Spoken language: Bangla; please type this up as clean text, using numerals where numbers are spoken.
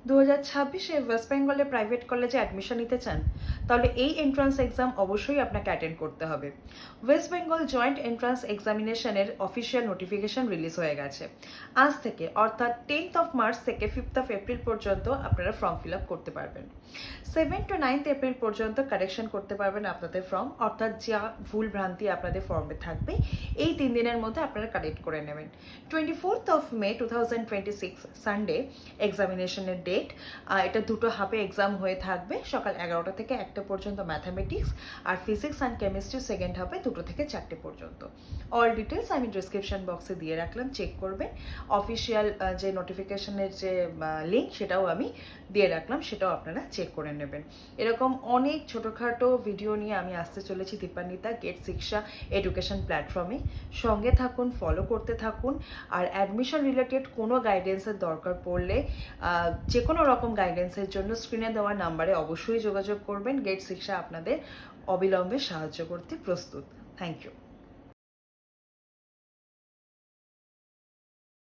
2026-এ ওয়েস্ট বেঙ্গলে প্রাইভেট কলেজে অ্যাডমিশন নিতে চান, তাহলে এই এন্ট্রান্স এক্সাম অবশ্যই আপনাকে অ্যাটেন্ড করতে হবে। ওয়েস্ট বেঙ্গল জয়েন্ট এন্ট্রান্স এক্সামিনেশনের অফিসিয়াল নোটিফিকেশন রিলিজ হয়ে গেছে। আজ থেকে অর্থাৎ 10th of March থেকে 5th of April পর্যন্ত আপনারা ফর্ম ফিল আপ করতে পারবেন। 7th to 9th April পর্যন্ত কারেকশন করতে পারবেন আপনাদের ফর্ম, অর্থাৎ যা ভুল ভ্রান্তি আপনাদের ফর্মে থাকবে এই 3 দিনের মধ্যে আপনারা কারেক্ট করে নেবেন। 24th of May 2026 সানডে এক্সামিনেশনের ডেট। এটা দুটো হাফে এক্সাম হয়ে থাকবে, সকাল 11টা থেকে 1টা পর্যন্ত ম্যাথামেটিক্স, আর ফিজিক্স অ্যান্ড কেমিস্ট্রি সেকেন্ড হাফে 2টো থেকে 4টে পর্যন্ত। অল ডিটেলস আমি ডিসক্রিপশন বক্সে দিয়ে রাখলাম, চেক করবেন। অফিসিয়াল যে নোটিফিকেশনের যে লিঙ্ক সেটাও আমি দিয়ে রাখলাম, সেটাও আপনারা চেক করে নেবেন। এরকম অনেক ছোটোখাটো ভিডিও নিয়ে আমি আসতে চলেছি দীপান্বিতা গেট শিক্ষা এডুকেশন প্ল্যাটফর্মে। সঙ্গে থাকুন, ফলো করতে থাকুন। আর অ্যাডমিশন রিলেটেড কোনো গাইডেন্সের দরকার পড়লে যে কোনো রকম গাইডেন্সের জন্য স্ক্রিনে দেওয়া নাম্বারে অবশ্যই যোগাযোগ করবেন। গেট শিক্ষা আপনাদের অবিলম্বে সাহায্য করতে প্রস্তুত। Thank you.